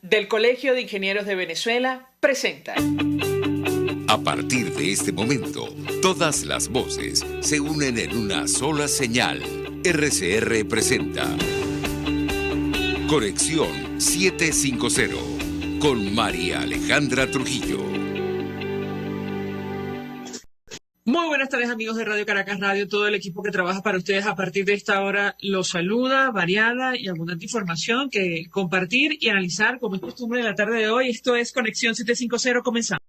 del Colegio de Ingenieros de Venezuela presenta. A partir de este momento, todas las voces se unen en una sola señal. RCR presenta Conexión 750 con María Alejandra Trujillo. Muy buenas tardes, amigos de Radio Caracas Radio. Todo el equipo que trabaja para ustedes a partir de esta hora los saluda, variada y abundante información que compartir y analizar como es costumbre en la tarde de hoy. Esto es Conexión 750. Comenzamos.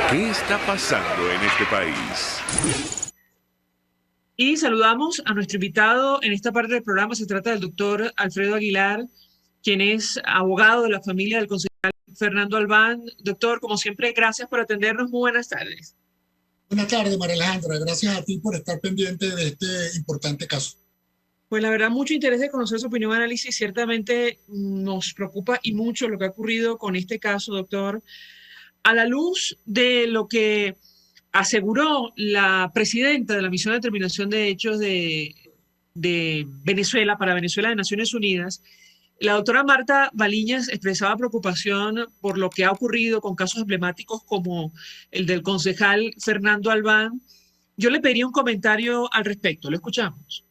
¿Qué está pasando en este país? Y saludamos a nuestro invitado en esta parte del programa. Se trata del doctor Alfredo Aguilar, quien es abogado de la familia del concejal Fernando Albán. Doctor, como siempre, gracias por atendernos. Muy buenas tardes. Buenas tardes, María Alejandra. Gracias a ti por estar pendiente de este importante caso. Pues la verdad, mucho interés de conocer su opinión, análisis. Ciertamente nos preocupa y mucho lo que ha ocurrido con este caso, doctor. A la luz de lo que aseguró la presidenta de la Misión de Determinación de Hechos de Venezuela, para Venezuela de Naciones Unidas, la doctora Marta Baliñas expresaba preocupación por lo que ha ocurrido con casos emblemáticos como el del concejal Fernando Albán. Yo le pediría un comentario al respecto. Lo escuchamos.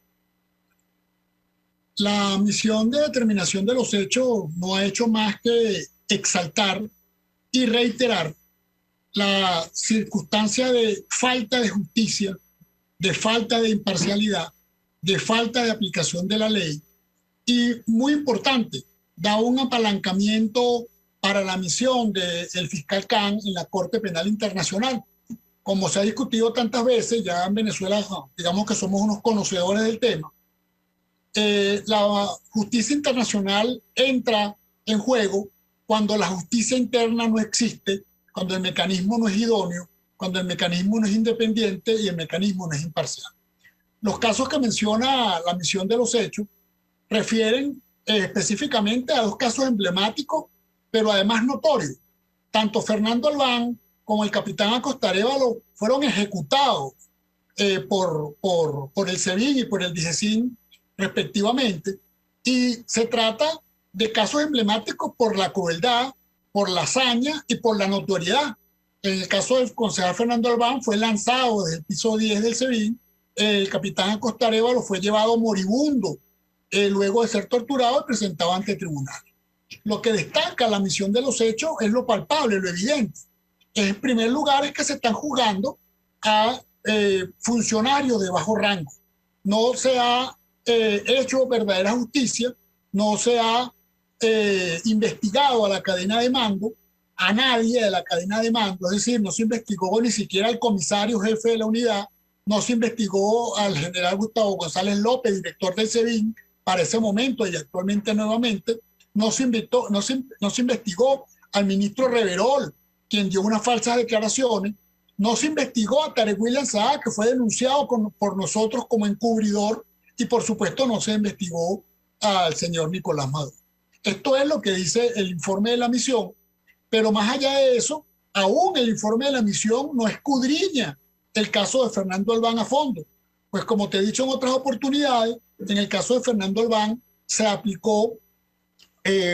La misión de determinación de los hechos no ha hecho más que exaltar y reiterar la circunstancia de falta de justicia, de falta de imparcialidad, de falta de aplicación de la ley. Y muy importante, da un apalancamiento para la misión del fiscal Khan en la Corte Penal Internacional. Como se ha discutido tantas veces, ya en Venezuela, digamos que somos unos conocedores del tema, la justicia internacional entra en juego cuando la justicia interna no existe, cuando el mecanismo no es idóneo, cuando el mecanismo no es independiente y el mecanismo no es imparcial. Los casos que menciona la misión de los hechos refieren específicamente a dos casos emblemáticos, pero además notorios. Tanto Fernando Albán como el capitán Acosta Arévalo fueron ejecutados por el SEBIN y por el DIGESIN respectivamente, y se trata de casos emblemáticos por la crueldad, por la hazaña y por la notoriedad. En el caso del concejal Fernando Albán fue lanzado desde el piso 10 del SEBIN, el capitán Acosta Arévalo fue llevado moribundo luego de ser torturado y presentado ante el tribunal. Lo que destaca la misión de los hechos es lo palpable, lo evidente. En primer lugar es que se están juzgando a funcionarios de bajo rango. No se ha hecho verdadera justicia, no se ha investigado a la cadena de mando, a nadie de la cadena de mando, es decir, no se investigó ni siquiera al comisario jefe de la unidad, no se investigó al general Gustavo González López, director del SEBIN, para ese momento y actualmente nuevamente, no se investigó al ministro Reverol, quien dio unas falsas declaraciones, no se investigó a Tarek William Saab, que fue denunciado por nosotros como encubridor, y por supuesto no se investigó al señor Nicolás Maduro. Esto es lo que dice el informe de la misión, pero más allá de eso, aún el informe de la misión no escudriña el caso de Fernando Albán a fondo. Pues como te he dicho en otras oportunidades, en el caso de Fernando Albán se aplicó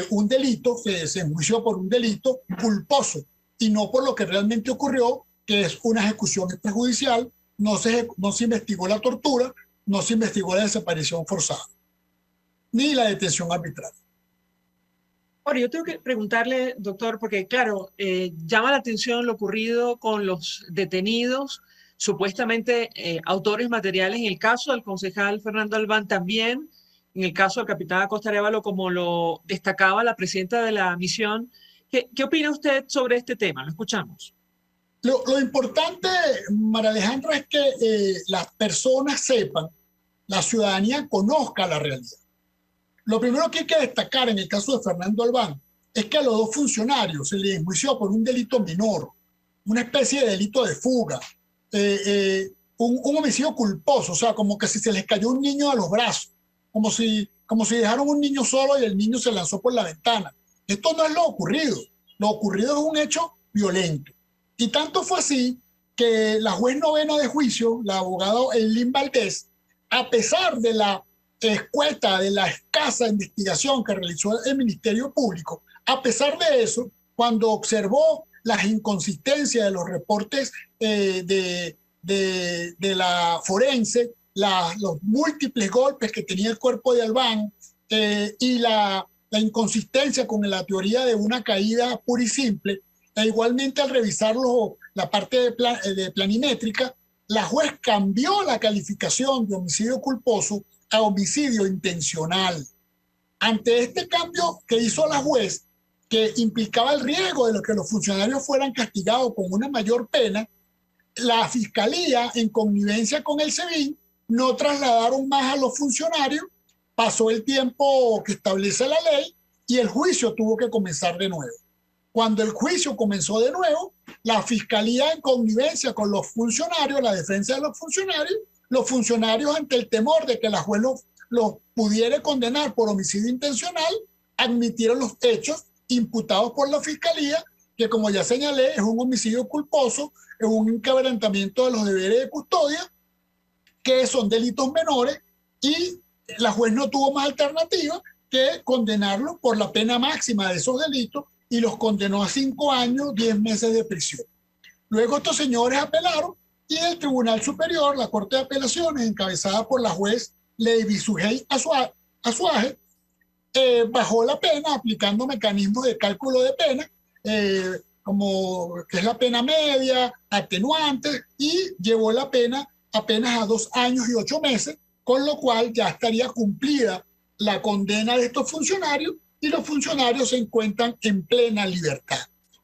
un delito, se enjuició por un delito culposo y no por lo que realmente ocurrió, que es una ejecución extrajudicial. No se investigó la tortura, no se investigó la desaparición forzada, ni la detención arbitraria. Ahora, yo tengo que preguntarle, doctor, porque claro, llama la atención lo ocurrido con los detenidos, supuestamente autores materiales, en el caso del concejal Fernando Albán también, en el caso del capitán Acosta Arévalo, como lo destacaba la presidenta de la misión. ¿Qué opina usted sobre este tema? Lo escuchamos. Lo importante, María Alejandra, es que las personas sepan, la ciudadanía conozca la realidad. Lo primero que hay que destacar en el caso de Fernando Albán es que a los dos funcionarios se les enjuició por un delito menor, una especie de delito de fuga, un homicidio culposo, o sea, como que si se les cayó un niño a los brazos, como si dejaron un niño solo y el niño se lanzó por la ventana. Esto no es lo ocurrido es un hecho violento. Y tanto fue así que la juez novena de juicio, la abogada Eileen Valdés, a pesar de la escueta de la escasa investigación que realizó el Ministerio Público, a pesar de eso, cuando observó las inconsistencias de los reportes de la forense, los múltiples golpes que tenía el cuerpo de Albán y la inconsistencia con la teoría de una caída pura y simple, e igualmente al revisar la parte de planimétrica, la juez cambió la calificación de homicidio culposo a homicidio intencional. Ante este cambio que hizo la juez, que implicaba el riesgo de que los funcionarios fueran castigados con una mayor pena, la Fiscalía, en connivencia con el SEBIN, no trasladaron más a los funcionarios, pasó el tiempo que establece la ley y el juicio tuvo que comenzar de nuevo. Cuando el juicio comenzó de nuevo, la Fiscalía, en connivencia con los funcionarios, la defensa de los funcionarios ante el temor de que la juez los pudiera condenar por homicidio intencional, admitieron los hechos imputados por la Fiscalía, que como ya señalé, es un homicidio culposo, es un inquebrantamiento de los deberes de custodia, que son delitos menores, y la juez no tuvo más alternativa que condenarlos por la pena máxima de esos delitos y los condenó a 5 años, 10 meses de prisión. Luego estos señores apelaron y el Tribunal Superior, la Corte de Apelaciones, encabezada por la juez Lady Sujei Azuaje, bajó la pena aplicando mecanismos de cálculo de pena, como que es la pena media, atenuantes, y llevó la pena apenas a 2 años y 8 meses, con lo cual ya estaría cumplida la condena de estos funcionarios y los funcionarios se encuentran en plena libertad.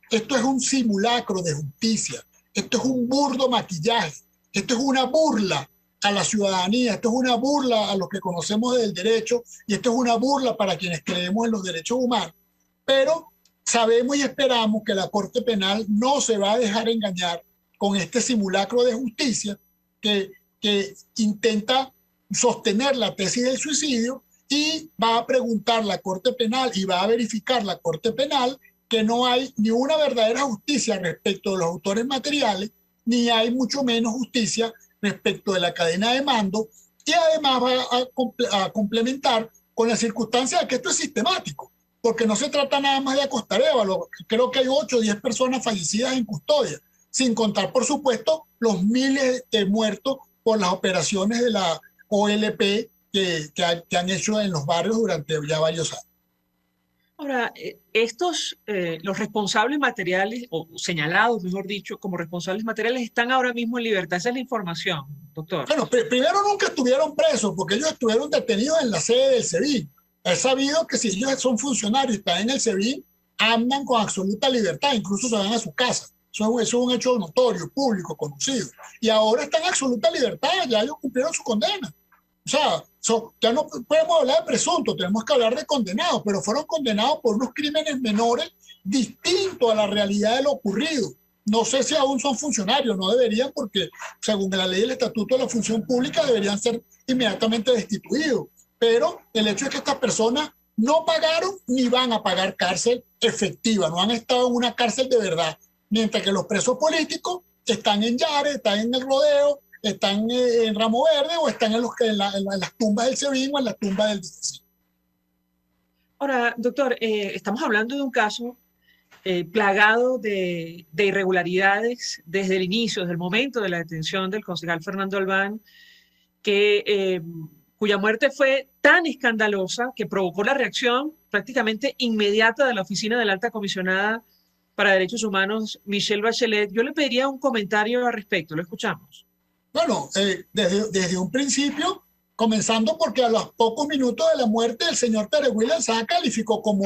Esto es un simulacro de justicia, esto es un burdo maquillaje, esto es una burla a la ciudadanía, esto es una burla a los que conocemos del derecho y esto es una burla para quienes creemos en los derechos humanos. Pero sabemos y esperamos que la Corte Penal no se va a dejar engañar con este simulacro de justicia que intenta sostener la tesis del suicidio y va a preguntar la Corte Penal y va a verificar la Corte Penal que no hay ni una verdadera justicia respecto de los autores materiales, ni hay mucho menos justicia respecto de la cadena de mando, y además va a complementar con la circunstancia de que esto es sistemático, porque no se trata nada más de Acosta Arévalo. Creo que hay 8 o 10 personas fallecidas en custodia, sin contar, por supuesto, los miles de muertos por las operaciones de la OLP que han hecho en los barrios durante ya varios años. Ahora, los responsables materiales, o señalados, mejor dicho, como responsables materiales, están ahora mismo en libertad. Esa es la información, doctor. Bueno, primero nunca estuvieron presos, porque ellos estuvieron detenidos en la sede del SEBIN. Es sabido que si ellos son funcionarios y están en el SEBIN, andan con absoluta libertad, incluso se van a su casa. Eso es un hecho notorio, público, conocido. Y ahora están en absoluta libertad, ya ellos cumplieron su condena. O sea, ya no podemos hablar de presuntos, tenemos que hablar de condenados, pero fueron condenados por unos crímenes menores distintos a la realidad de lo ocurrido. No sé si aún son funcionarios, no deberían, porque según la ley del Estatuto de la Función Pública deberían ser inmediatamente destituidos. Pero el hecho es que estas personas no pagaron ni van a pagar cárcel efectiva, no han estado en una cárcel de verdad, mientras que los presos políticos están en Yare, están en el Rodeo, están en Ramo Verde o están en las tumbas del SEBIN o en las tumbas del DICESI. Ahora, doctor, estamos hablando de un caso plagado de irregularidades desde el inicio, desde el momento de la detención del concejal Fernando Albán, cuya muerte fue tan escandalosa que provocó la reacción prácticamente inmediata de la oficina de la Alta Comisionada para Derechos Humanos, Michelle Bachelet. Yo le pediría un comentario al respecto, lo escuchamos. Bueno, desde un principio, comenzando porque a los pocos minutos de la muerte el señor Tere Williams se calificó como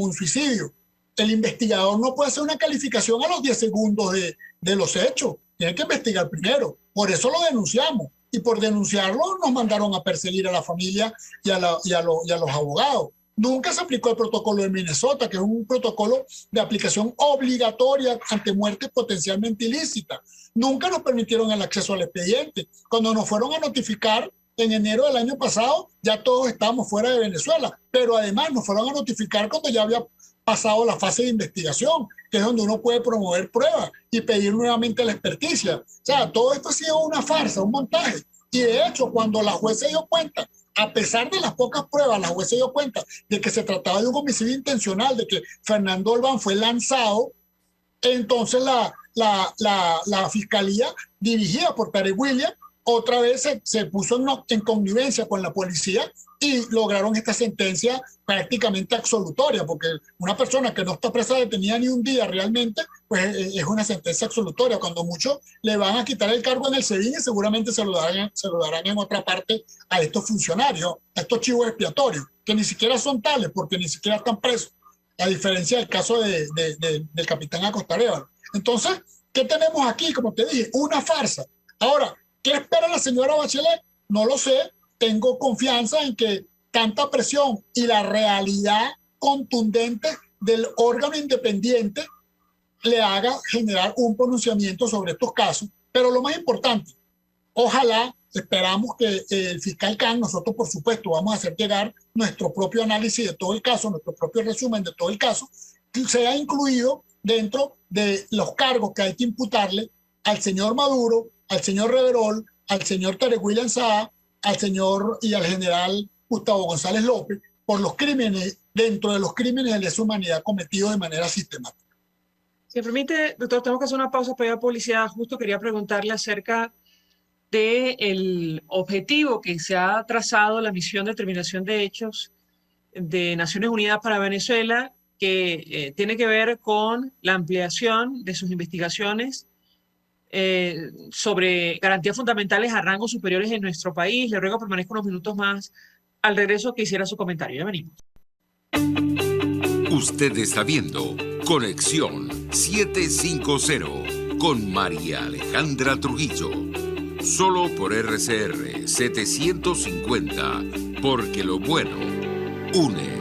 un suicidio. El investigador no puede hacer una calificación a los 10 segundos de los hechos, tiene que investigar primero. Por eso lo denunciamos y por denunciarlo nos mandaron a perseguir a la familia y a los abogados. Nunca se aplicó el protocolo de Minnesota, que es un protocolo de aplicación obligatoria ante muertes potencialmente ilícitas. Nunca nos permitieron el acceso al expediente. Cuando nos fueron a notificar en enero del año pasado, ya todos estábamos fuera de Venezuela, pero además nos fueron a notificar cuando ya había pasado la fase de investigación, que es donde uno puede promover pruebas y pedir nuevamente la experticia. O sea, todo esto ha sido una farsa, un montaje. Y de hecho, cuando la juez se dio cuenta a pesar de las pocas pruebas, la juez se dio cuenta de que se trataba de un homicidio intencional, de que Fernando Albán fue lanzado. Entonces la fiscalía dirigida por Tarek Williams otra vez se puso en connivencia con la policía y lograron esta sentencia prácticamente absolutoria, porque una persona que no está presa detenida ni un día realmente, pues es una sentencia absolutoria. Cuando muchos le van a quitar el cargo en el SEBIN y seguramente se lo darán en otra parte a estos funcionarios, a estos chivos expiatorios, que ni siquiera son tales porque ni siquiera están presos, a diferencia del caso del capitán Acosta Arévalo. Entonces, ¿qué tenemos aquí? Como te dije, una farsa. Ahora, ¿qué espera la señora Bachelet? No lo sé. Tengo confianza en que tanta presión y la realidad contundente del órgano independiente le haga generar un pronunciamiento sobre estos casos. Pero lo más importante, ojalá, esperamos que el fiscal Khan, nosotros por supuesto vamos a hacer llegar nuestro propio análisis de todo el caso, nuestro propio resumen de todo el caso, que sea incluido dentro de los cargos que hay que imputarle al señor Maduro, al señor Reverol, al señor Tarek William Saab, al señor y al general Gustavo González López por los crímenes, dentro de los crímenes de lesa humanidad cometidos de manera sistemática. Si me permite, doctor, tenemos que hacer una pausa para ir a publicidad. Justo quería preguntarle acerca del objetivo que se ha trazado la misión de determinación de hechos de Naciones Unidas para Venezuela, que tiene que ver con la ampliación de sus investigaciones sobre garantías fundamentales a rangos superiores en nuestro país. Le ruego que permanezca unos minutos más. Al regreso que hiciera su comentario. Ya venimos. Usted está viendo Conexión 750 con María Alejandra Trujillo. Solo por RCR 750, porque lo bueno une.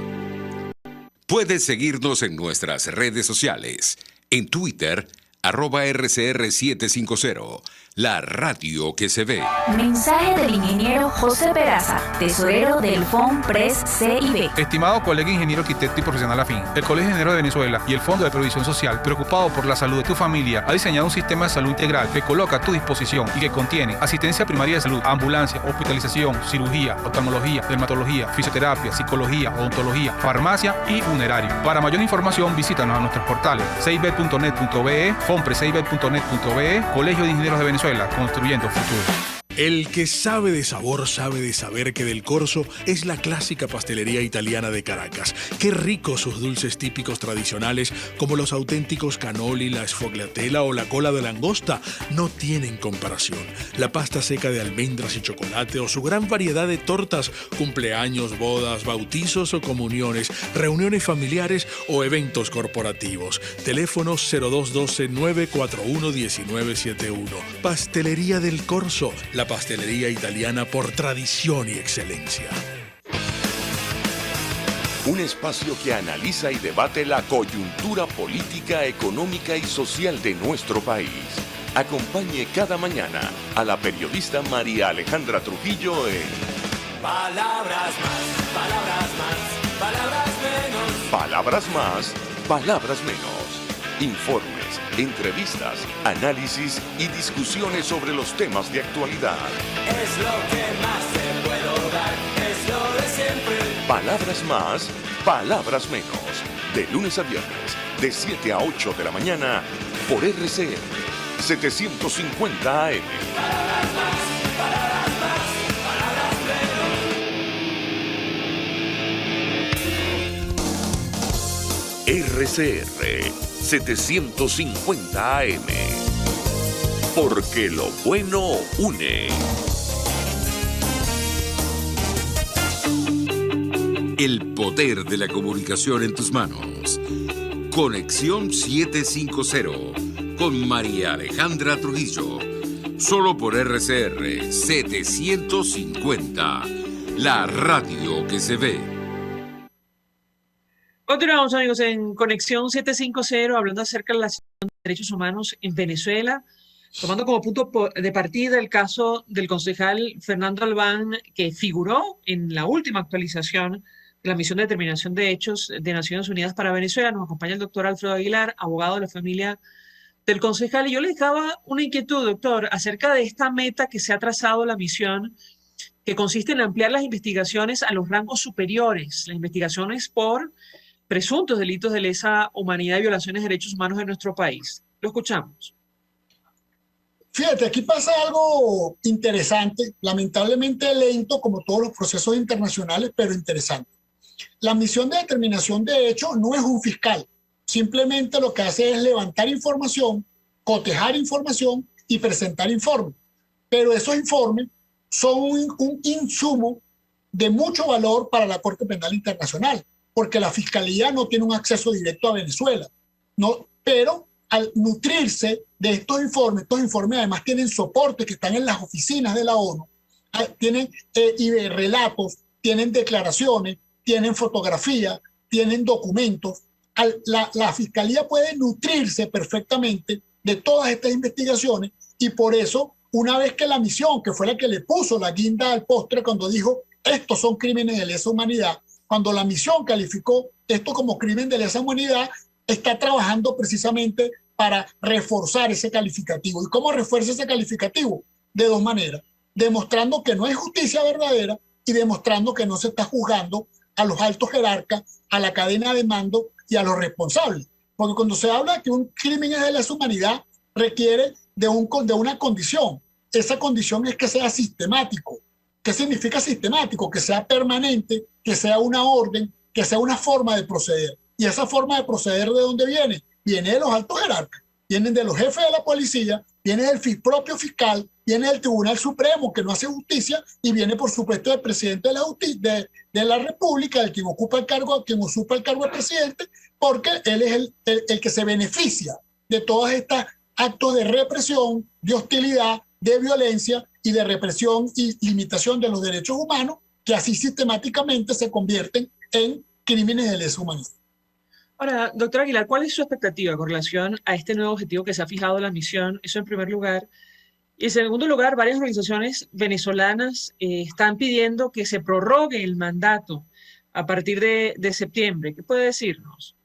Puedes seguirnos en nuestras redes sociales. En Twitter, @RCR750, la radio que se ve. Mensaje del ingeniero José Peraza, tesorero del FONPRES CIB. Estimado colega ingeniero arquitecto y profesional afín, el Colegio de Ingenieros de Venezuela y el Fondo de Previsión Social, preocupado por la salud de tu familia, ha diseñado un sistema de salud integral que coloca a tu disposición y que contiene asistencia primaria de salud, ambulancia, hospitalización, cirugía, oftalmología, dermatología, fisioterapia, psicología, odontología, farmacia y funerario. Para mayor información, visítanos a nuestros portales cib.net.be, fonprescib.net.be, Colegio de Ingenieros de Venezuela, construyendo futuro. El que sabe de sabor sabe de saber que Del Corso es la clásica pastelería italiana de Caracas. Qué ricos sus dulces típicos tradicionales, como los auténticos cannoli, la sfogliatella o la cola de langosta, no tienen comparación. La pasta seca de almendras y chocolate o su gran variedad de tortas, cumpleaños, bodas, bautizos o comuniones, reuniones familiares o eventos corporativos. Teléfono 0212-941-1971. Pastelería Del Corso, la pastelería italiana por tradición y excelencia. Un espacio que analiza y debate la coyuntura política, económica y social de nuestro país. Acompañe cada mañana a la periodista María Alejandra Trujillo en Palabras más, palabras más, palabras menos. Palabras más, palabras menos. Informes, entrevistas, análisis y discusiones sobre los temas de actualidad. Es lo que más te puedo dar, es lo de siempre. Palabras más, palabras menos. De lunes a viernes, de 7 a 8 de la mañana, por RCR 750 AM. Palabras más, palabras más, palabras menos. RCR 750 AM. Porque lo bueno une. El poder de la comunicación en tus manos. Conexión 750 con María Alejandra Trujillo. Solo por RCR 750, la radio que se ve. Continuamos, amigos, en Conexión 750, hablando acerca de la situación de derechos humanos en Venezuela, tomando como punto de partida el caso del concejal Fernando Albán, que figuró en la última actualización de la misión de determinación de hechos de Naciones Unidas para Venezuela. Nos acompaña el doctor Alfredo Aguilar, abogado de la familia del concejal. Y yo le dejaba una inquietud, doctor, acerca de esta meta que se ha trazado la misión que consiste en ampliar las investigaciones a los rangos superiores, las investigaciones por presuntos delitos de lesa humanidad y violaciones de derechos humanos en nuestro país. Lo escuchamos. Fíjate, aquí pasa algo interesante, lamentablemente lento como todos los procesos internacionales, pero interesante. La misión de determinación de hechos no es un fiscal, simplemente lo que hace es levantar información, cotejar información y presentar informes. Pero esos informes son un insumo de mucho valor para la Corte Penal Internacional, porque la Fiscalía no tiene un acceso directo a Venezuela, ¿no? Pero al nutrirse de estos informes además tienen soportes que están en las oficinas de la ONU, tienen y de relatos, tienen declaraciones, tienen fotografías, tienen documentos. La Fiscalía puede nutrirse perfectamente de todas estas investigaciones y por eso, una vez que la misión, que fue la que le puso la guinda al postre cuando dijo estos son crímenes de lesa humanidad, cuando la misión calificó esto como crimen de lesa humanidad, está trabajando precisamente para reforzar ese calificativo. ¿Y cómo refuerza ese calificativo? De dos maneras, demostrando que no hay justicia verdadera y demostrando que no se está juzgando a los altos jerarcas, a la cadena de mando y a los responsables. Porque cuando se habla que un crimen es de lesa humanidad, requiere de una condición. Esa condición es que sea sistemático. ¿Qué significa sistemático? Que sea permanente, que sea una orden, que sea una forma de proceder. ¿Y esa forma de proceder de dónde viene? Viene de los altos jerarcas, vienen de los jefes de la policía, viene del propio fiscal, viene del Tribunal Supremo que no hace justicia y viene por supuesto del presidente de la República, el quien usurpa el cargo de presidente, porque él es el que se beneficia de todos estos actos de represión, de hostilidad, de violencia y de represión y limitación de los derechos humanos que así sistemáticamente se convierten en crímenes de lesa humanidad. Ahora, doctor Aguilar, ¿cuál es su expectativa con relación a este nuevo objetivo que se ha fijado la misión? Eso en primer lugar. Y en segundo lugar, varias organizaciones venezolanas están pidiendo que se prorrogue el mandato a partir de septiembre. ¿Qué puede decirnos?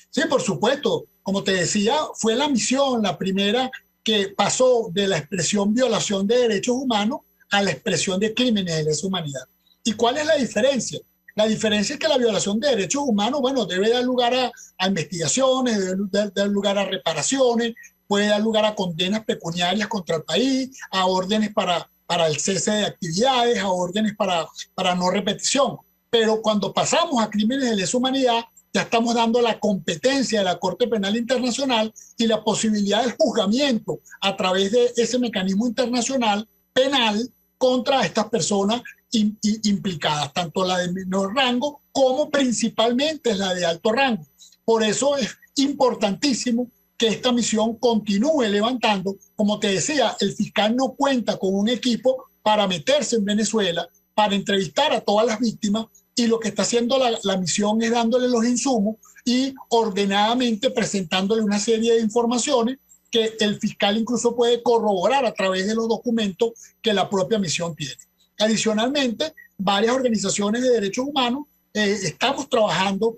Sí, por supuesto. Como te decía, fue la misión la primera que pasó de la expresión violación de derechos humanos a la expresión de crímenes de lesa humanidad. ¿Y cuál es la diferencia? La diferencia es que la violación de derechos humanos, bueno, debe dar lugar a investigaciones, debe dar lugar a reparaciones, puede dar lugar a condenas pecuniarias contra el país, a órdenes para el cese de actividades, a órdenes para no repetición. Pero cuando pasamos a crímenes de lesa humanidad, ya estamos dando la competencia de la Corte Penal Internacional y la posibilidad del juzgamiento a través de ese mecanismo internacional penal contra estas personas implicadas, tanto la de menor rango como principalmente la de alto rango. Por eso es importantísimo que esta misión continúe levantando. Como te decía, el fiscal no cuenta con un equipo para meterse en Venezuela, para entrevistar a todas las víctimas, y lo que está haciendo la misión es dándole los insumos y ordenadamente presentándole una serie de informaciones que el fiscal incluso puede corroborar a través de los documentos que la propia misión tiene. Adicionalmente, varias organizaciones de derechos humanos estamos trabajando,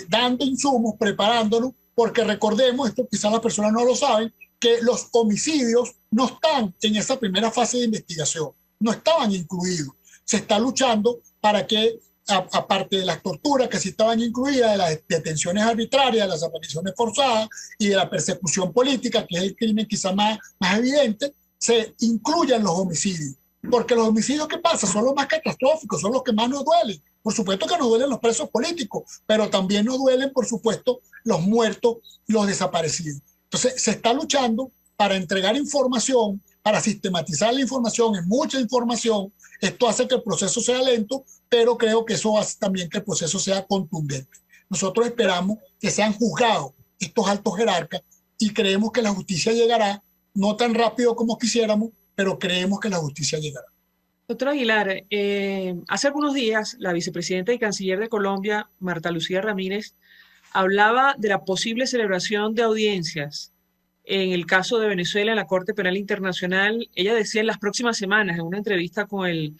dando insumos, preparándonos, porque recordemos, esto quizás las personas no lo saben, que los homicidios no están en esa primera fase de investigación, no estaban incluidos. Se está luchando para que, aparte de las torturas que sí estaban incluidas, de las detenciones arbitrarias, de las desapariciones forzadas y de la persecución política, que es el crimen quizá más evidente, se incluyan los homicidios. Porque los homicidios que pasan son los más catastróficos, son los que más nos duelen. Por supuesto que nos duelen los presos políticos, pero también nos duelen, por supuesto, los muertos, los desaparecidos. Entonces, se está luchando para entregar información, para sistematizar la información, es mucha información. Esto hace que el proceso sea lento, pero creo que eso hace también que el proceso sea contundente. Nosotros esperamos que sean juzgados estos altos jerarcas y creemos que la justicia llegará, no tan rápido como quisiéramos, pero creemos que la justicia llegará. Doctor Aguilar, hace algunos días la vicepresidenta y canciller de Colombia, Marta Lucía Ramírez, hablaba de la posible celebración de audiencias en el caso de Venezuela en la Corte Penal Internacional. Ella decía en las próximas semanas, en una entrevista con el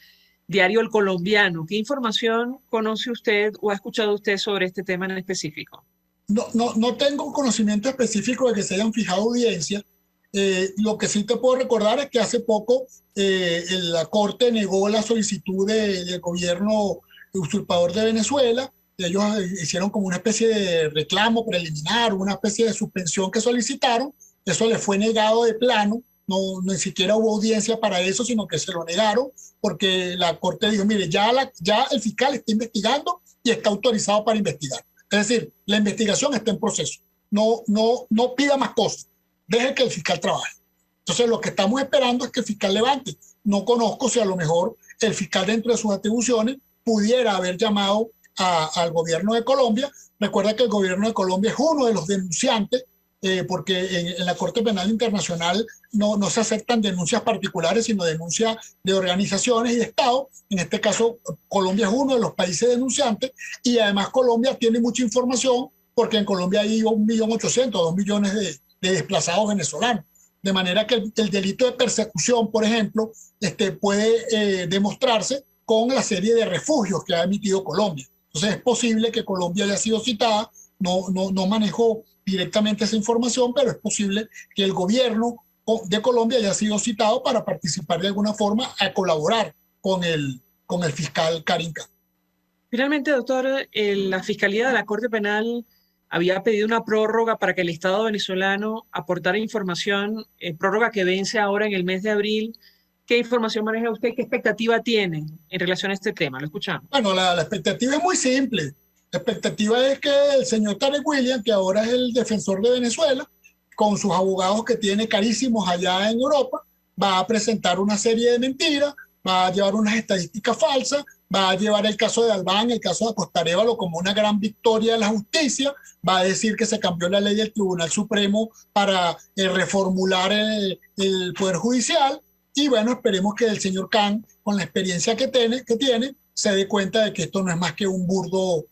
diario El Colombiano. ¿Qué información conoce usted o ha escuchado usted sobre este tema en específico? No tengo conocimiento específico de que se hayan fijado audiencias. Lo que sí te puedo recordar es que hace poco la Corte negó la solicitud del gobierno usurpador de Venezuela. Ellos hicieron como una especie de reclamo preliminar, una especie de suspensión que solicitaron. Eso les fue negado de plano. No, ni siquiera hubo audiencia para eso, sino que se lo negaron porque la Corte dijo, mire, ya el fiscal está investigando y está autorizado para investigar. Es decir, la investigación está en proceso. No pida más cosas. Deje que el fiscal trabaje. Entonces, lo que estamos esperando es que el fiscal levante. No conozco si a lo mejor el fiscal, dentro de sus atribuciones, pudiera haber llamado al gobierno de Colombia. Recuerda que el gobierno de Colombia es uno de los denunciantes, porque en la Corte Penal Internacional no se aceptan denuncias particulares, sino denuncias de organizaciones y de Estado. En este caso, Colombia es uno de los países denunciantes, y además Colombia tiene mucha información, porque en Colombia hay 1.800.000, 2 millones de desplazados venezolanos. De manera que el delito de persecución, por ejemplo, puede demostrarse con la serie de refugios que ha emitido Colombia. Entonces es posible que Colombia haya sido citada. No manejo directamente esa información, pero es posible que el gobierno de Colombia haya sido citado para participar de alguna forma a colaborar con el fiscal Karim Khan. Finalmente, doctor, la Fiscalía de la Corte Penal había pedido una prórroga para que el Estado venezolano aportara información, prórroga que vence ahora en el mes de abril. ¿Qué información maneja usted y qué expectativa tiene en relación a este tema? Lo escuchamos. Bueno, la expectativa es muy simple. La expectativa es que el señor Tarek William, que ahora es el defensor de Venezuela, con sus abogados que tiene carísimos allá en Europa, va a presentar una serie de mentiras, va a llevar unas estadísticas falsas, va a llevar el caso de Albán, el caso de Acosta Arévalo como una gran victoria de la justicia, va a decir que se cambió la ley del Tribunal Supremo para reformular el Poder Judicial, y bueno, esperemos que el señor Khan, con la experiencia que tiene, se dé cuenta de que esto no es más que un burdo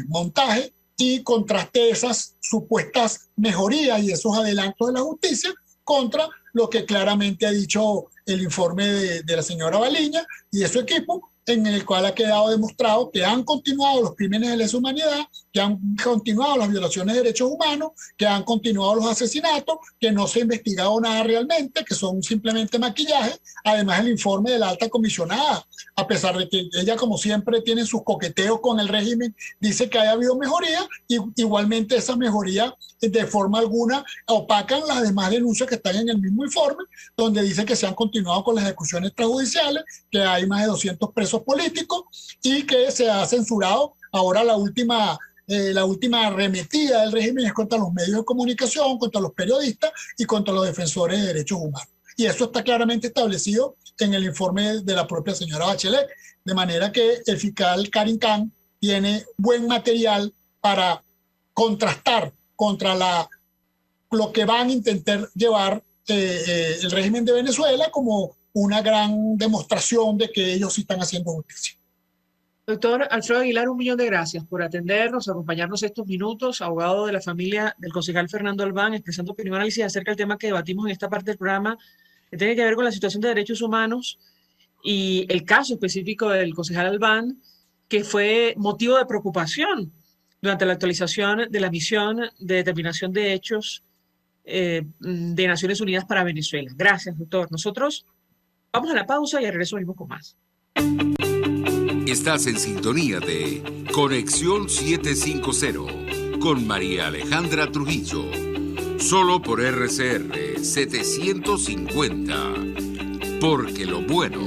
montaje, y contraste esas supuestas mejorías y esos adelantos de la justicia contra lo que claramente ha dicho el informe de la señora Baliña y de su equipo, en el cual ha quedado demostrado que han continuado los crímenes de lesa humanidad, que han continuado las violaciones de derechos humanos, que han continuado los asesinatos, que no se ha investigado nada realmente, que son simplemente maquillaje. Además, el informe de la alta comisionada, a pesar de que ella, como siempre, tiene sus coqueteos con el régimen, dice que haya habido mejoría, y igualmente esa mejoría de forma alguna opacan las demás denuncias que están en el mismo informe, donde dice que se han continuado con las ejecuciones extrajudiciales, que hay más de 200 presos políticos y que se ha censurado. Ahora la última arremetida del régimen es contra los medios de comunicación, contra los periodistas y contra los defensores de derechos humanos. Y eso está claramente establecido en el informe de la propia señora Bachelet. De manera que el fiscal Karim Khan tiene buen material para contrastar contra lo que van a intentar llevar el régimen de Venezuela como una gran demostración de que ellos sí están haciendo justicia. Doctor Alfredo Aguilar, 1.000.000 de gracias por atendernos, acompañarnos estos minutos, abogado de la familia del concejal Fernando Albán, expresando opinión y análisis acerca del tema que debatimos en esta parte del programa, que tiene que ver con la situación de derechos humanos y el caso específico del concejal Albán, que fue motivo de preocupación durante la actualización de la misión de determinación de hechos de Naciones Unidas para Venezuela. Gracias, doctor. Nosotros vamos a la pausa y al regreso venimos con más. Estás en sintonía de Conexión 750 con María Alejandra Trujillo. Solo por RCR 750. Porque lo bueno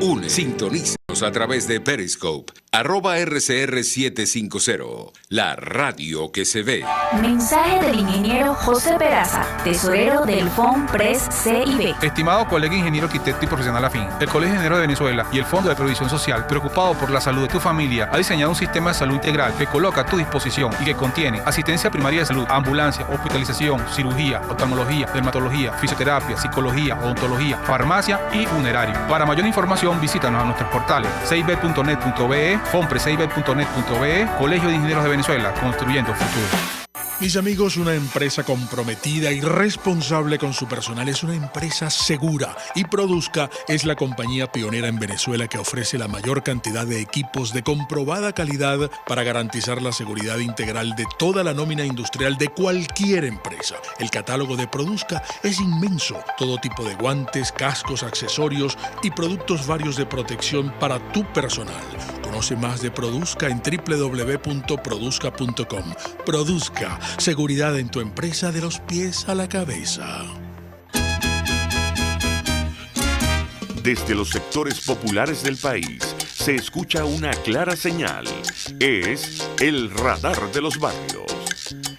une. Sintonízanos a través de Periscope, @RCR750. La radio que se ve. Mensaje del ingeniero José Peraza, tesorero del FONPRES CIB. Estimado colega ingeniero, arquitecto y profesional afín, el Colegio de Ingenieros de Venezuela y el Fondo de Previsión Social, preocupado por la salud de tu familia, ha diseñado un sistema de salud integral que coloca a tu disposición y que contiene asistencia primaria de salud, ambulancia, hospitalización, cirugía, oftalmología, dermatología, fisioterapia, psicología, odontología, farmacia y funerario. Para mayor información, visítanos a nuestros portales cib.net.be, fonprescib.net.be, Colegio de Ingenieros de Venezuela, construyendo futuro. Mis amigos, una empresa comprometida y responsable con su personal es una empresa segura, y Produzca es la compañía pionera en Venezuela que ofrece la mayor cantidad de equipos de comprobada calidad para garantizar la seguridad integral de toda la nómina industrial de cualquier empresa. El catálogo de Produzca es inmenso, todo tipo de guantes, cascos, accesorios y productos varios de protección para tu personal. Conoce más de Produzca en www.produzca.com. Produzca, seguridad en tu empresa de los pies a la cabeza. Desde los sectores populares del país se escucha una clara señal. Es el radar de los barrios.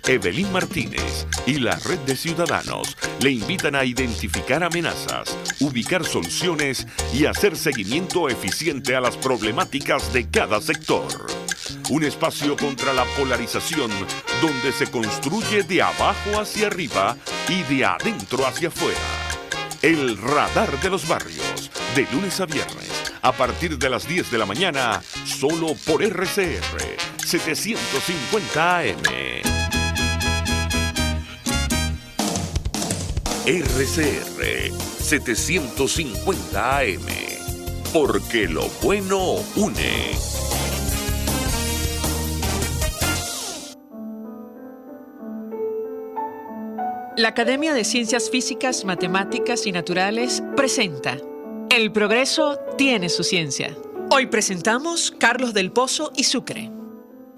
Evelyn Martínez y la red de ciudadanos le invitan a identificar amenazas, ubicar soluciones y hacer seguimiento eficiente a las problemáticas de cada sector. Un espacio contra la polarización donde se construye de abajo hacia arriba y de adentro hacia afuera. El radar de los barrios, de lunes a viernes, a partir de las 10 de la mañana, solo por RCR 750 AM. RCR 750 AM, porque lo bueno une. La Academia de Ciencias Físicas, Matemáticas y Naturales presenta El progreso tiene su ciencia. Hoy presentamos Carlos del Pozo y Sucre.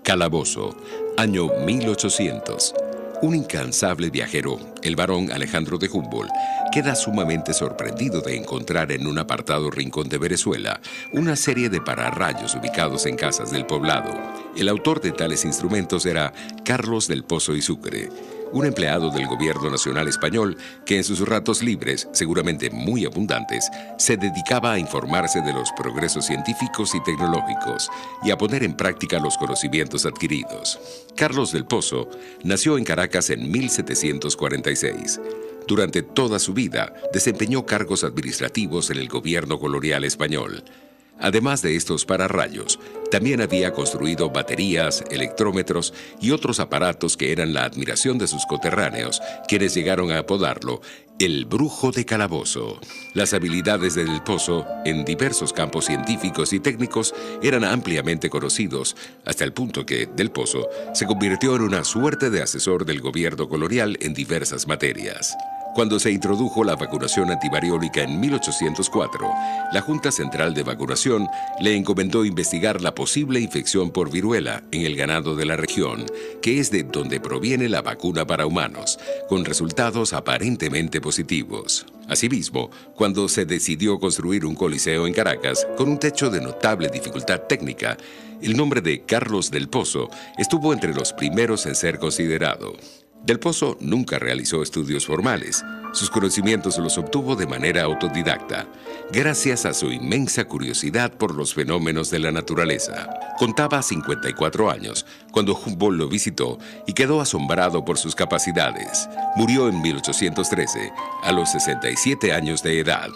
Calabozo, año 1800. Un incansable viajero, el barón Alejandro de Humboldt, queda sumamente sorprendido de encontrar en un apartado rincón de Venezuela una serie de pararrayos ubicados en casas del poblado. El autor de tales instrumentos era Carlos del Pozo y Sucre, un empleado del gobierno nacional español que en sus ratos libres, seguramente muy abundantes, se dedicaba a informarse de los progresos científicos y tecnológicos y a poner en práctica los conocimientos adquiridos. Carlos del Pozo nació en Caracas en 1746. Durante toda su vida desempeñó cargos administrativos en el gobierno colonial español. Además de estos pararrayos, también había construido baterías, electrómetros y otros aparatos que eran la admiración de sus coterráneos, quienes llegaron a apodarlo el Brujo de Calabozo. Las habilidades de Del Pozo en diversos campos científicos y técnicos eran ampliamente conocidos, hasta el punto que Del Pozo se convirtió en una suerte de asesor del gobierno colonial en diversas materias. Cuando se introdujo la vacunación antivariólica en 1804, la Junta Central de Vacunación le encomendó investigar la posible infección por viruela en el ganado de la región, que es de donde proviene la vacuna para humanos, con resultados aparentemente positivos. Asimismo, cuando se decidió construir un coliseo en Caracas, con un techo de notable dificultad técnica, el nombre de Carlos del Pozo estuvo entre los primeros en ser considerado. Del Pozo nunca realizó estudios formales. Sus conocimientos los obtuvo de manera autodidacta, gracias a su inmensa curiosidad por los fenómenos de la naturaleza. Contaba 54 años cuando Humboldt lo visitó y quedó asombrado por sus capacidades. Murió en 1813, a los 67 años de edad.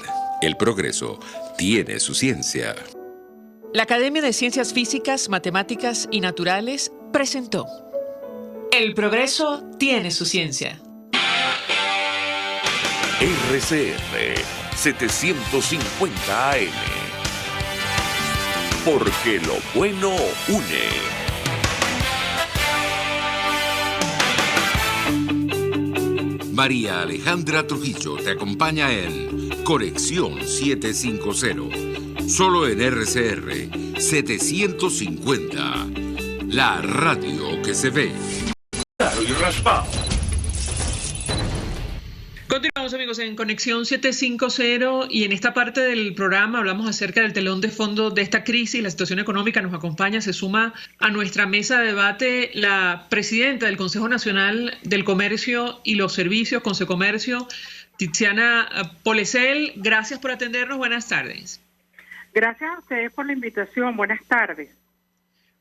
El progreso tiene su ciencia. La Academia de Ciencias Físicas, Matemáticas y Naturales presentó El progreso tiene su ciencia. RCR 750 AM, porque lo bueno une. María Alejandra Trujillo te acompaña en Conexión 750, solo en RCR 750, la radio que se ve. Claro y raspado. Continuamos, amigos, en Conexión 750 y en esta parte del programa hablamos acerca del telón de fondo de esta crisis, la situación económica. Nos acompaña, se suma a nuestra mesa de debate la presidenta del Consejo Nacional del Comercio y los Servicios, Consecomercio, Tiziana Polesel. Gracias por atendernos. Buenas tardes. Gracias a ustedes por la invitación. Buenas tardes.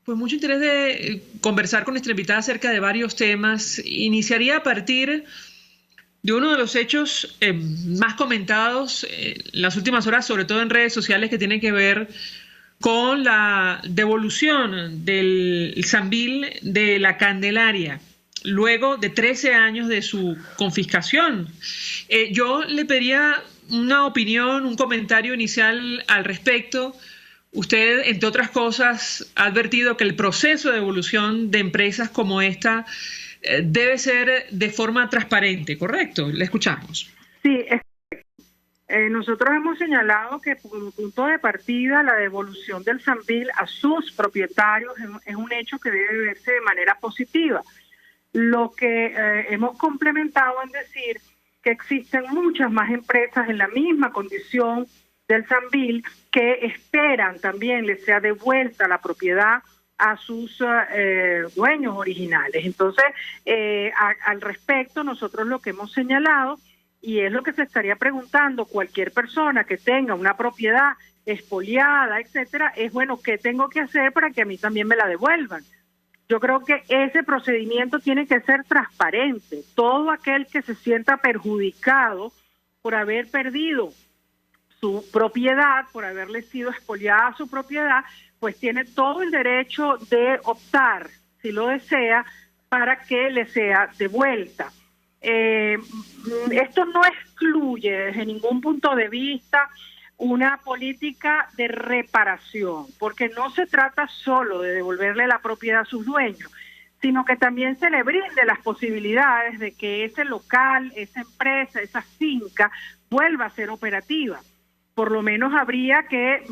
Pues mucho interés de conversar con nuestra invitada acerca de varios temas. Iniciaría a partir de uno de los hechos más comentados en las últimas horas, sobre todo en redes sociales, que tiene que ver con la devolución del Sambil de la Candelaria luego de 13 años de su confiscación. Yo le pediría una opinión, un comentario inicial al respecto. Usted, entre otras cosas, ha advertido que el proceso de devolución de empresas como esta debe ser de forma transparente, ¿correcto? Le escuchamos. Sí, nosotros hemos señalado que como punto de partida la devolución del Sanvil a sus propietarios es un hecho que debe verse de manera positiva. Lo que hemos complementado en decir que existen muchas más empresas en la misma condición del Sanvil que esperan también les sea devuelta la propiedad a sus dueños originales. Entonces, al respecto, nosotros lo que hemos señalado, y es lo que se estaría preguntando cualquier persona que tenga una propiedad expoliada, etcétera, es bueno, ¿qué tengo que hacer para que a mí también me la devuelvan? Yo creo que ese procedimiento tiene que ser transparente. Todo aquel que se sienta perjudicado por haber perdido su propiedad, por haberle sido expoliada su propiedad, pues tiene todo el derecho de optar, si lo desea, para que le sea devuelta. Esto no excluye desde ningún punto de vista una política de reparación, porque no se trata solo de devolverle la propiedad a sus dueños, sino que también se le brinde las posibilidades de que ese local, esa empresa, esa finca vuelva a ser operativa. Por lo menos habría que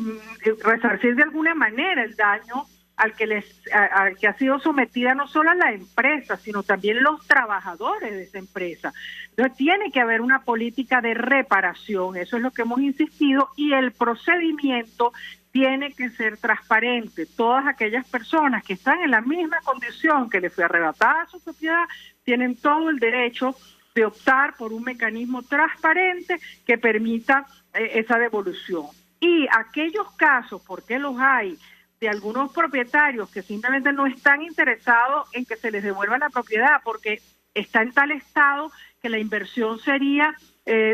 resarcir de alguna manera el daño al que ha sido sometida no solo la empresa, sino también los trabajadores de esa empresa. Entonces tiene que haber una política de reparación, eso es lo que hemos insistido, y el procedimiento tiene que ser transparente. Todas aquellas personas que están en la misma condición que les fue arrebatada su propiedad tienen todo el derecho de optar por un mecanismo transparente que permita esa devolución. Y aquellos casos, porque los hay, de algunos propietarios que simplemente no están interesados en que se les devuelva la propiedad porque está en tal estado que la inversión sería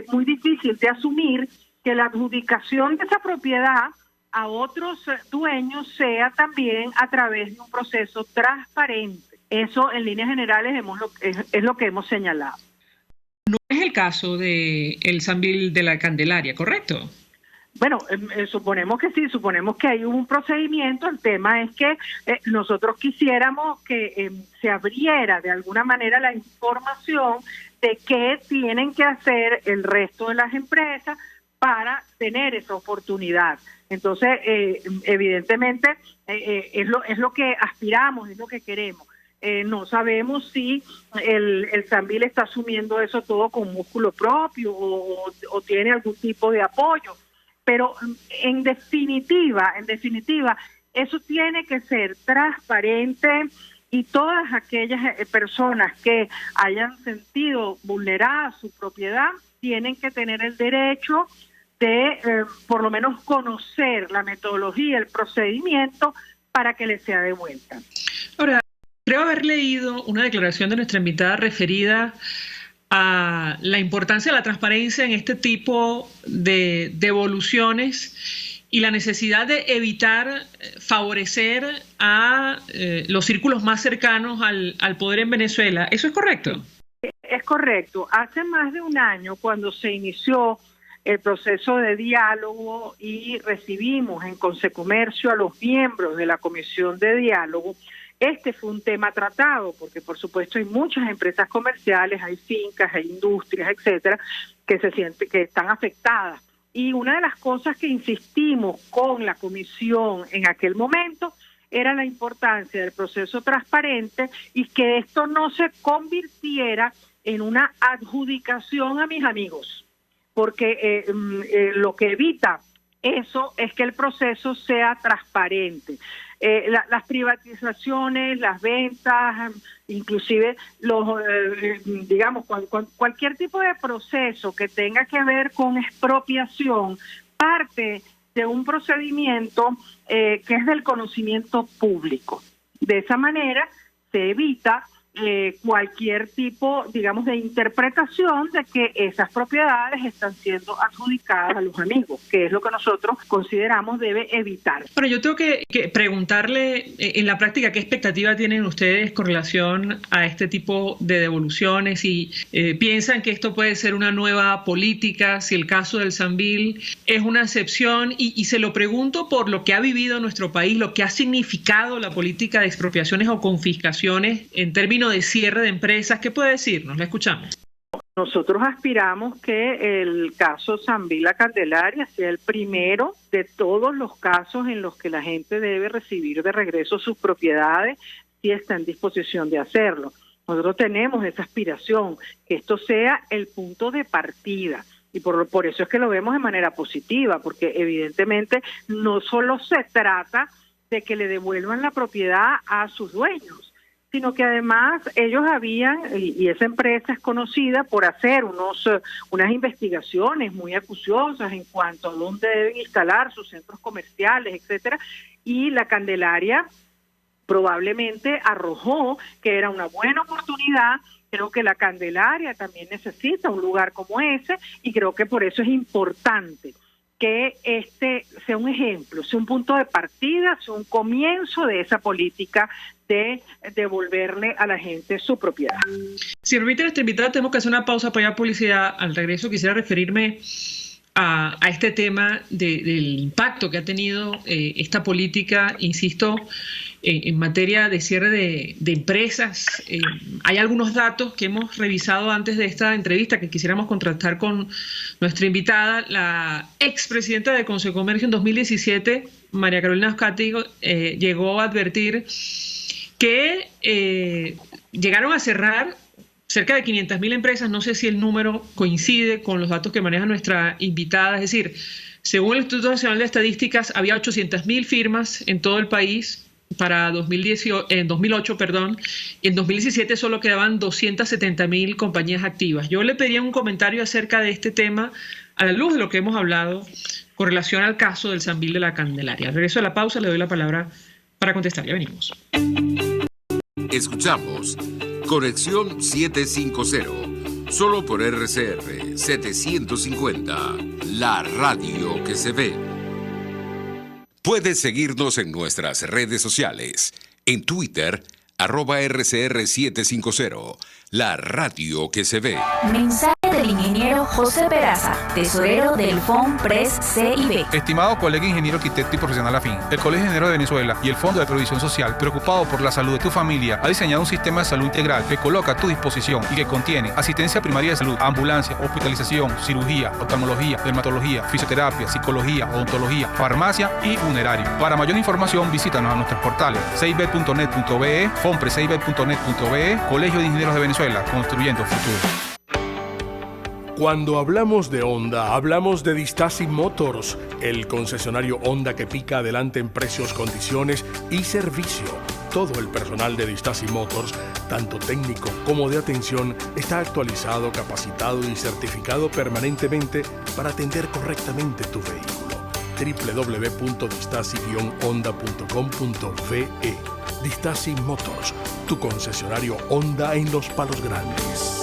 muy difícil de asumir, que la adjudicación de esa propiedad a otros dueños sea también a través de un proceso transparente. Eso en líneas generales es lo que hemos señalado. No es el caso de el Sanvil de la Candelaria, ¿correcto? Bueno, suponemos que sí, suponemos que hay un procedimiento. El tema es que nosotros quisiéramos que se abriera de alguna manera la información de qué tienen que hacer el resto de las empresas para tener esa oportunidad. Entonces, evidentemente, es lo que aspiramos, es lo que queremos. No sabemos si el Sanvil está asumiendo eso todo con músculo propio o tiene algún tipo de apoyo. Pero en definitiva, eso tiene que ser transparente y todas aquellas personas que hayan sentido vulnerada su propiedad tienen que tener el derecho de por lo menos conocer la metodología, el procedimiento para que les sea devuelta. Ahora, creo haber leído una declaración de nuestra invitada referida a la importancia de la transparencia en este tipo de devoluciones y la necesidad de evitar favorecer a los círculos más cercanos al poder en Venezuela. ¿Eso es correcto? Es correcto. Hace más de un año, cuando se inició el proceso de diálogo y recibimos en Consecomercio a los miembros de la comisión de diálogo, este fue un tema tratado, porque por supuesto hay muchas empresas comerciales, hay fincas, hay industrias, etcétera, que están afectadas. Y una de las cosas que insistimos con la comisión en aquel momento era la importancia del proceso transparente y que esto no se convirtiera en una adjudicación a mis amigos, porque lo que evita eso es que el proceso sea transparente. Las privatizaciones, las ventas, inclusive cualquier tipo de proceso que tenga que ver con expropiación, parte de un procedimiento que es del conocimiento público. De esa manera se evita cualquier tipo, digamos, de interpretación de que esas propiedades están siendo adjudicadas a los amigos, que es lo que nosotros consideramos debe evitar. Pero yo tengo que preguntarle, en la práctica, ¿qué expectativa tienen ustedes con relación a este tipo de devoluciones? Y piensan que esto puede ser una nueva política, si el caso del Sambil es una excepción, y se lo pregunto por lo que ha vivido nuestro país, lo que ha significado la política de expropiaciones o confiscaciones en términos de cierre de empresas. ¿Qué puede decirnos? La escuchamos. Nosotros aspiramos que el caso Sambil La Candelaria sea el primero de todos los casos en los que la gente debe recibir de regreso sus propiedades si está en disposición de hacerlo. Nosotros tenemos esa aspiración, que esto sea el punto de partida. Y por eso es que lo vemos de manera positiva, porque evidentemente no solo se trata de que le devuelvan la propiedad a sus dueños, sino que además ellos habían, y esa empresa es conocida por hacer unas investigaciones muy acuciosas en cuanto a dónde deben instalar sus centros comerciales, etcétera, y La Candelaria probablemente arrojó que era una buena oportunidad. Creo que La Candelaria también necesita un lugar como ese, y creo que por eso es importante que este sea un ejemplo, sea un punto de partida, sea un comienzo de esa política de devolverle a la gente su propiedad. Si permite nuestra invitada, tenemos que hacer una pausa para ir a publicidad. Al regreso quisiera referirme a este tema del impacto que ha tenido esta política, insisto, en materia de cierre de empresas. Hay algunos datos que hemos revisado antes de esta entrevista que quisiéramos contrastar con nuestra invitada. La expresidenta de Consecomercio en 2017, María Carolina Oscati, llegó a advertir que llegaron a cerrar cerca de 500.000 empresas. No sé si el número coincide con los datos que maneja nuestra invitada. Es decir, según el Instituto Nacional de Estadísticas, había 800.000 firmas en todo el país para 2008, y en 2017 solo quedaban 270.000 compañías activas. Yo le pediría un comentario acerca de este tema a la luz de lo que hemos hablado con relación al caso del Sambil de La Candelaria. Al regreso de la pausa le doy la palabra para contestar. Ya venimos. Escuchamos Conexión 750, solo por RCR 750, la radio que se ve. Puedes seguirnos en nuestras redes sociales. En Twitter, @RCR750, la radio que se ve. Mensaje del ingeniero José Peraza, tesorero del FONPRES CIB. Estimado colega ingeniero arquitecto y profesional afín, el Colegio de Ingenieros de Venezuela y el Fondo de Previsión Social, preocupado por la salud de tu familia, ha diseñado un sistema de salud integral que coloca a tu disposición y que contiene asistencia primaria de salud, ambulancia, hospitalización, cirugía, oftalmología, dermatología, fisioterapia, psicología, odontología, farmacia y funerario. Para mayor información, visítanos a nuestros portales cib.net.be, fonprescib.net.be, Colegio de Ingenieros de Venezuela, construyendo futuro. Cuando hablamos de Honda, hablamos de Distasi Motors, el concesionario Honda que pica adelante en precios, condiciones y servicio. Todo el personal de Distasi Motors, tanto técnico como de atención, está actualizado, capacitado y certificado permanentemente para atender correctamente tu vehículo. www.distasi-honda.com.ve. Distasi Motors, tu concesionario Honda en Los Palos Grandes.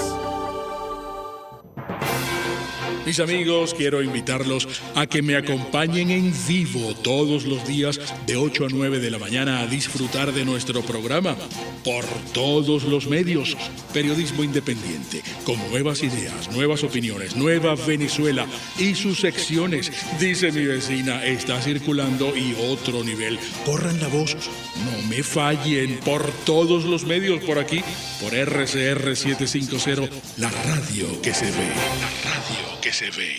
Mis amigos, quiero invitarlos a que me acompañen en vivo todos los días de 8 a 9 de la mañana a disfrutar de nuestro programa por todos los medios. Periodismo independiente, con nuevas ideas, nuevas opiniones, Nueva Venezuela y sus secciones. Dice mi vecina, está circulando y otro nivel. Corran la voz, no me fallen, por todos los medios por aquí, por RCR 750, la radio que se ve. La radio que se ve.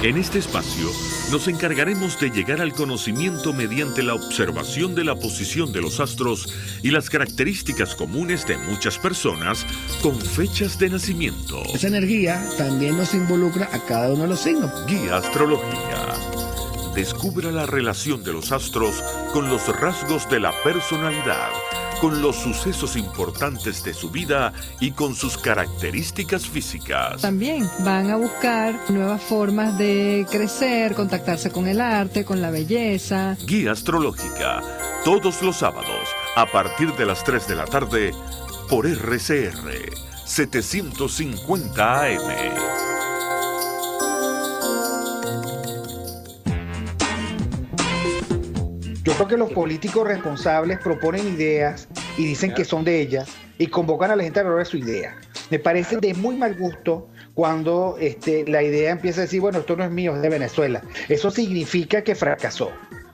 En este espacio nos encargaremos de llegar al conocimiento mediante la observación de la posición de los astros y las características comunes de muchas personas con fechas de nacimiento. Esa energía también nos involucra a cada uno de los signos. Guía astrológica. Descubra la relación de los astros con los rasgos de la personalidad, con los sucesos importantes de su vida y con sus características físicas. También van a buscar nuevas formas de crecer, contactarse con el arte, con la belleza. Guía astrológica, Todos los sábados, a partir de las 3 de la tarde, por RCR 750 AM. Yo creo que los políticos responsables proponen ideas y dicen que son de ellas y convocan a la gente a hablar de su idea. Me parece de muy mal gusto cuando la idea empieza a decir, bueno, esto no es mío, es de Venezuela. Eso significa que fracasó.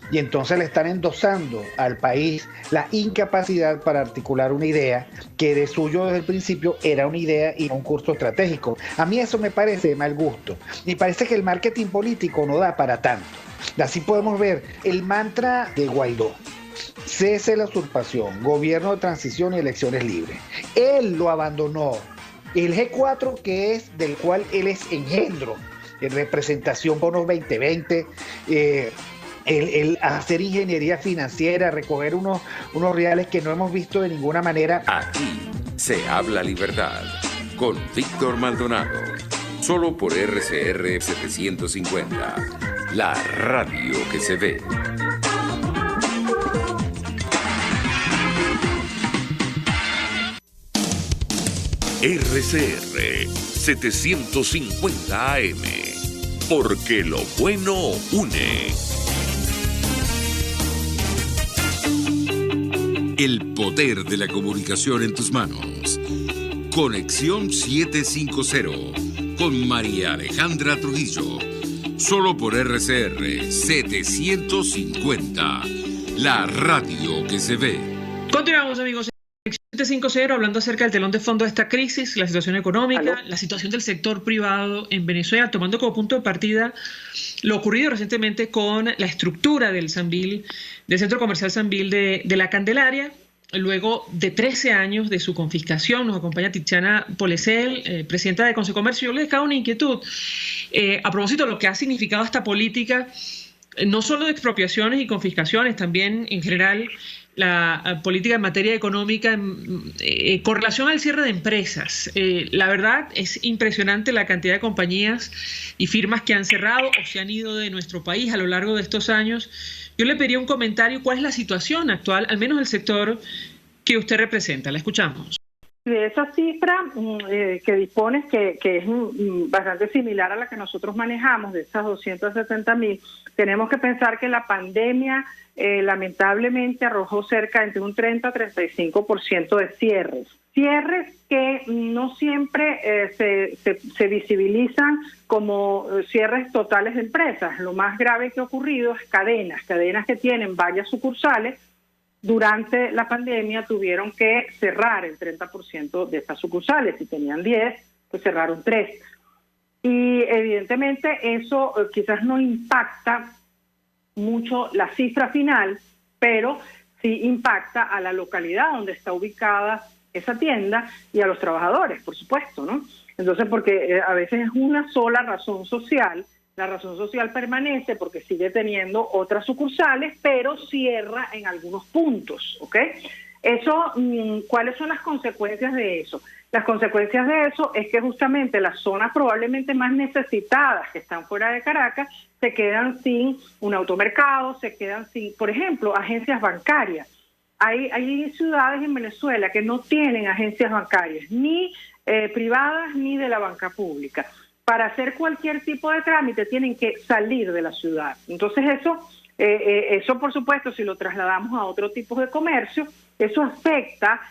Y entonces le están endosando al país la incapacidad para articular una idea que de suyo desde el principio era una idea y no un curso estratégico. A mí eso me parece de mal gusto. Me parece que el marketing político no da para tanto. Así podemos ver el mantra de Guaidó: cese la usurpación, gobierno de transición y elecciones libres. Él lo abandonó. El G4, que es del cual él es engendro, en representación bonos 2020, el hacer ingeniería financiera, recoger unos reales que no hemos visto de ninguna manera. Aquí se habla libertad con Víctor Maldonado, solo por RCR 750, la radio que se ve. RCR 750 AM, porque lo bueno une. El poder de la comunicación en tus manos. Conexión 750 con María Alejandra Trujillo. Solo por RCR 750, la radio que se ve. Continuamos, amigos. 750, hablando acerca del telón de fondo de esta crisis, la situación económica, la situación del sector privado en Venezuela, tomando como punto de partida lo ocurrido recientemente con la estructura del Sambil, del Centro Comercial Sambil de la Candelaria. Luego de 13 años de su confiscación, nos acompaña Tiziana Polesel, presidenta de Consecomercio. Yo le dejaba una inquietud a propósito de lo que ha significado esta política, no solo de expropiaciones y confiscaciones, también en general la política en materia económica con relación al cierre de empresas. La verdad es impresionante la cantidad de compañías y firmas que han cerrado o se han ido de nuestro país a lo largo de estos años. Yo le pediría un comentario, ¿cuál es la situación actual, al menos del sector que usted representa? La escuchamos. De esa cifra que dispones, que es bastante similar a la que nosotros manejamos, de esas 270,000, tenemos que pensar que la pandemia lamentablemente arrojó cerca entre un 30 a 35% de cierres. Cierres que no siempre se visibilizan como cierres totales de empresas. Lo más grave que ha ocurrido es cadenas que tienen varias sucursales. Durante la pandemia tuvieron que cerrar el 30% de estas sucursales. Si tenían 10, pues cerraron 3. Y evidentemente eso quizás no impacta mucho la cifra final, pero sí impacta a la localidad donde está ubicada esa tienda y a los trabajadores, por supuesto, ¿no? Entonces, porque a veces es una sola razón social. La razón social permanece porque sigue teniendo otras sucursales, pero cierra en algunos puntos, ¿ok? Eso, ¿cuáles son las consecuencias de eso? Las consecuencias de eso es que justamente las zonas probablemente más necesitadas que están fuera de Caracas se quedan sin un automercado, se quedan sin, por ejemplo, agencias bancarias. Hay ciudades en Venezuela que no tienen agencias bancarias, ni privadas ni de la banca pública. Para hacer cualquier tipo de trámite tienen que salir de la ciudad. Entonces eso por supuesto, si lo trasladamos a otro tipo de comercio, eso afecta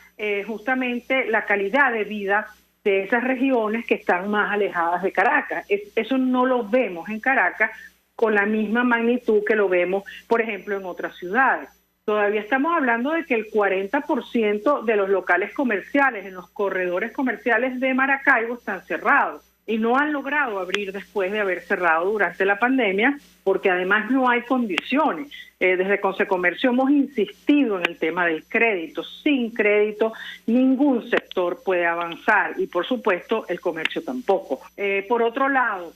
justamente la calidad de vida de esas regiones que están más alejadas de Caracas. Eso no lo vemos en Caracas con la misma magnitud que lo vemos, por ejemplo, en otras ciudades. Todavía estamos hablando de que el 40% de los locales comerciales en los corredores comerciales de Maracaibo están cerrados y no han logrado abrir después de haber cerrado durante la pandemia, porque además no hay condiciones. Desde Consecomercio hemos insistido en el tema del crédito. Sin crédito ningún sector puede avanzar y por supuesto el comercio tampoco. Por otro lado,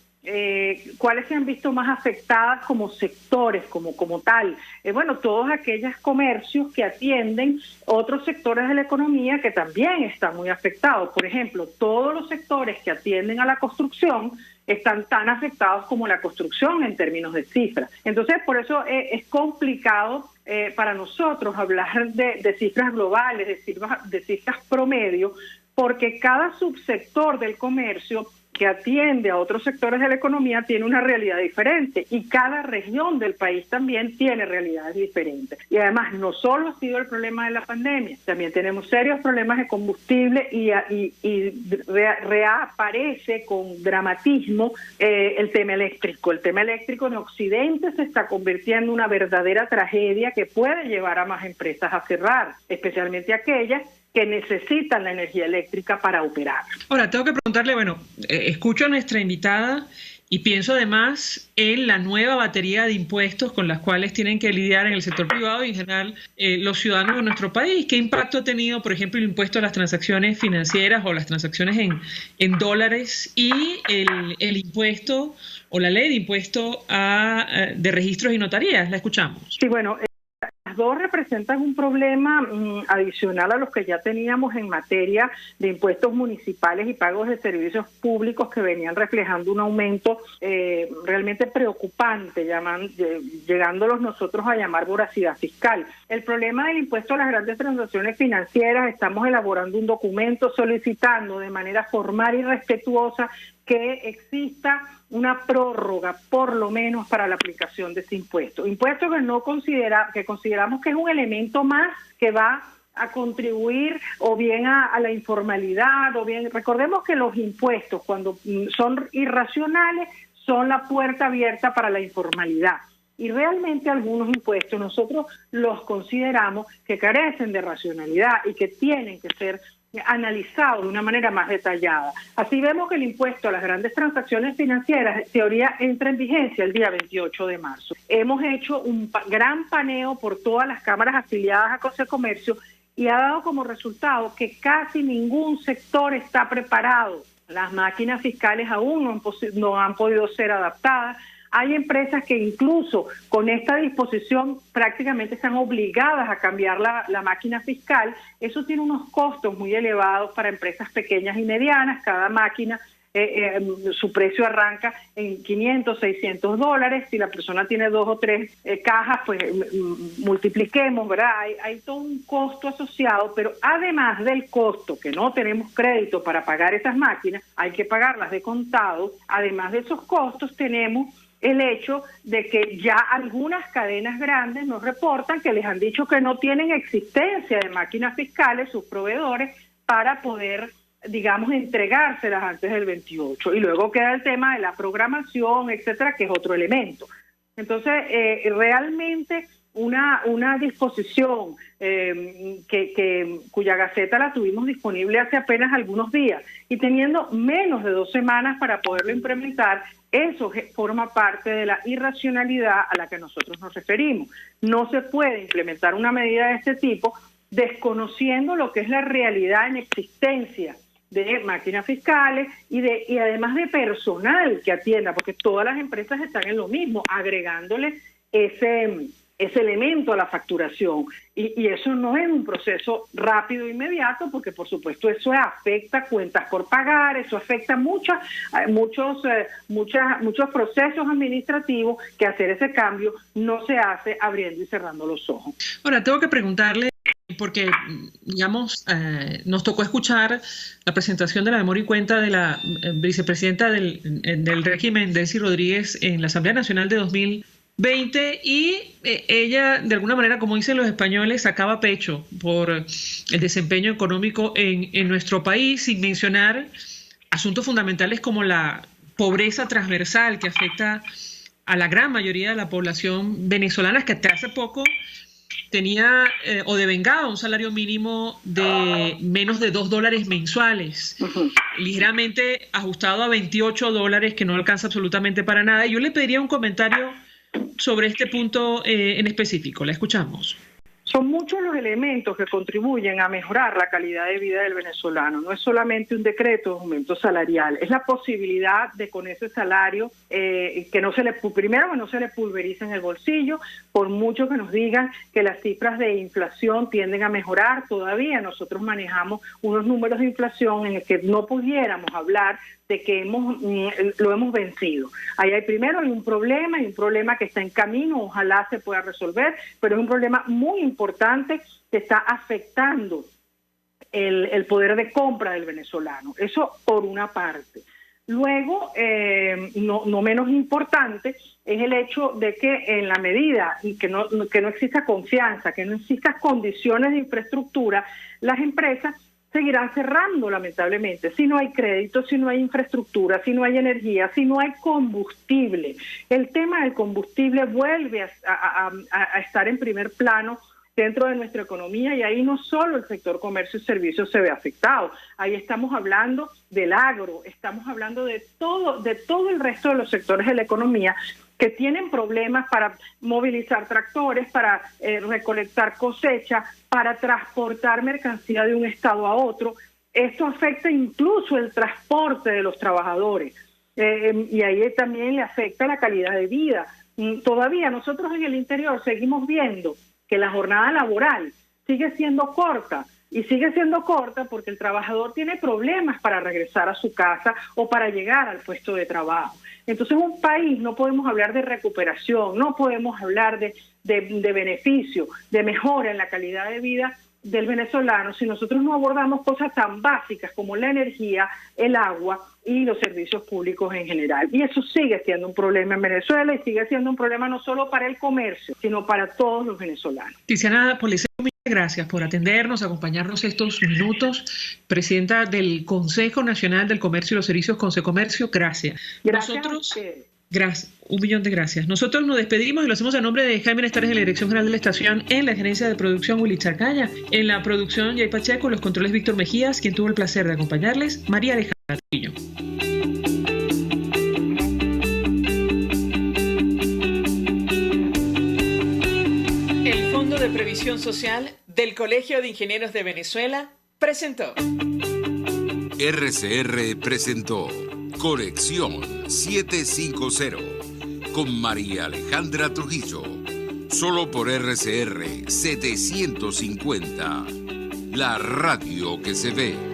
¿cuáles se han visto más afectadas como sectores, como tal? Bueno, todos aquellos comercios que atienden otros sectores de la economía que también están muy afectados. Por ejemplo, todos los sectores que atienden a la construcción están tan afectados como la construcción en términos de cifras. Entonces, por eso es complicado para nosotros hablar de cifras globales, de cifras promedio, porque cada subsector del comercio que atiende a otros sectores de la economía tiene una realidad diferente y cada región del país también tiene realidades diferentes. Y además no solo ha sido el problema de la pandemia, también tenemos serios problemas de combustible y reaparece con dramatismo el tema eléctrico. El tema eléctrico en Occidente se está convirtiendo en una verdadera tragedia que puede llevar a más empresas a cerrar, especialmente aquellas que necesitan la energía eléctrica para operar. Ahora, tengo que preguntarle, bueno, escucho a nuestra invitada y pienso además en la nueva batería de impuestos con las cuales tienen que lidiar en el sector privado y en general los ciudadanos de nuestro país. ¿Qué impacto ha tenido, por ejemplo, el impuesto a las transacciones financieras o las transacciones en dólares y el impuesto o la ley de impuesto de registros y notarías? La escuchamos. Sí, bueno, las dos representan un problema adicional a los que ya teníamos en materia de impuestos municipales y pagos de servicios públicos que venían reflejando un aumento realmente preocupante, llegándolos nosotros a llamar voracidad fiscal. El problema del impuesto a las grandes transacciones financieras, estamos elaborando un documento solicitando de manera formal y respetuosa que exista una prórroga, por lo menos, para la aplicación de ese impuesto. Impuesto que consideramos que es un elemento más que va a contribuir o bien a la informalidad, o bien, recordemos que los impuestos, cuando son irracionales, son la puerta abierta para la informalidad. Y realmente algunos impuestos nosotros los consideramos que carecen de racionalidad y que tienen que ser analizado de una manera más detallada. Así vemos que el impuesto a las grandes transacciones financieras en teoría entra en vigencia el día 28 de marzo. Hemos hecho un gran paneo por todas las cámaras afiliadas a Concecomercio y ha dado como resultado que casi ningún sector está preparado. Las máquinas fiscales aún no han podido ser adaptadas. Hay empresas que incluso con esta disposición prácticamente están obligadas a cambiar la máquina fiscal. Eso tiene unos costos muy elevados para empresas pequeñas y medianas. Cada máquina, su precio arranca en $500, $600. Si la persona tiene 2 o 3 cajas, pues multipliquemos, ¿verdad? Hay todo un costo asociado, pero además del costo, que no tenemos crédito para pagar esas máquinas, hay que pagarlas de contado. Además de esos costos, tenemos el hecho de que ya algunas cadenas grandes nos reportan que les han dicho que no tienen existencia de máquinas fiscales, sus proveedores, para poder, digamos, entregárselas antes del 28. Y luego queda el tema de la programación, etcétera, que es otro elemento. Entonces, realmente una disposición cuya gaceta la tuvimos disponible hace apenas algunos días y teniendo menos de 2 semanas para poderlo implementar, eso forma parte de la irracionalidad a la que nosotros nos referimos. No se puede implementar una medida de este tipo desconociendo lo que es la realidad en existencia de máquinas fiscales y además de personal que atienda, porque todas las empresas están en lo mismo, agregándole ese elemento a la facturación. Y eso no es un proceso rápido e inmediato, porque por supuesto eso afecta cuentas por pagar, eso afecta muchos procesos administrativos, que hacer ese cambio no se hace abriendo y cerrando los ojos. Ahora, tengo que preguntarle, porque, digamos, nos tocó escuchar la presentación de la memoria y cuenta de la vicepresidenta del régimen, Delcy Rodríguez, en la Asamblea Nacional de 2020, y ella, de alguna manera, como dicen los españoles, sacaba pecho por el desempeño económico en nuestro país, sin mencionar asuntos fundamentales como la pobreza transversal que afecta a la gran mayoría de la población venezolana, que hasta hace poco tenía o devengaba un salario mínimo de menos de $2 mensuales, ligeramente ajustado a $28, que no alcanza absolutamente para nada. Y yo le pediría un comentario sobre este punto en específico. La escuchamos. Son muchos los elementos que contribuyen a mejorar la calidad de vida del venezolano. No es solamente un decreto de aumento salarial, es la posibilidad de con ese salario que no se le pulverice en el bolsillo, por mucho que nos digan que las cifras de inflación tienden a mejorar. Todavía nosotros manejamos unos números de inflación en el que no pudiéramos hablar de que lo hemos vencido. Ahí hay un problema que está en camino, ojalá se pueda resolver, pero es un problema muy importante que está afectando el poder de compra del venezolano. Eso por una parte. Luego, no menos importante, es el hecho de que en la medida que no exista confianza, que no existan condiciones de infraestructura, las empresas seguirán cerrando, lamentablemente, si no hay crédito, si no hay infraestructura, si no hay energía, si no hay combustible. El tema del combustible vuelve a estar en primer plano dentro de nuestra economía, y ahí no solo el sector comercio y servicios se ve afectado, ahí estamos hablando del agro, estamos hablando de todo el resto de los sectores de la economía que tienen problemas para movilizar tractores, para recolectar cosecha, para transportar mercancía de un estado a otro. Esto afecta incluso el transporte de los trabajadores, y ahí también le afecta la calidad de vida. Todavía nosotros en el interior seguimos viendo que la jornada laboral sigue siendo corta, y sigue siendo corta porque el trabajador tiene problemas para regresar a su casa o para llegar al puesto de trabajo. Entonces, un país no podemos hablar de recuperación, no podemos hablar de beneficio, de mejora en la calidad de vida del venezolano si nosotros no abordamos cosas tan básicas como la energía, el agua y los servicios públicos en general. Y eso sigue siendo un problema en Venezuela, y sigue siendo un problema no solo para el comercio, sino para todos los venezolanos. Tiziana Policeo, muchas gracias por atendernos, acompañarnos estos minutos. Presidenta del Consejo Nacional del Comercio y los Servicios, Consecomercio, gracias. Gracias, 1.000.000 de gracias. Nosotros nos despedimos y lo hacemos a nombre de Jaime Nestares de la Dirección General de la Estación, en la gerencia de producción Willy Charcaya, en la producción Jay Pacheco, los controles Víctor Mejías, quien tuvo el placer de acompañarles, María Alejandra Trujillo. El Fondo de Previsión Social del Colegio de Ingenieros de Venezuela presentó. RCR presentó Conexión 750 con María Alejandra Trujillo, solo por RCR 750, la radio que se ve.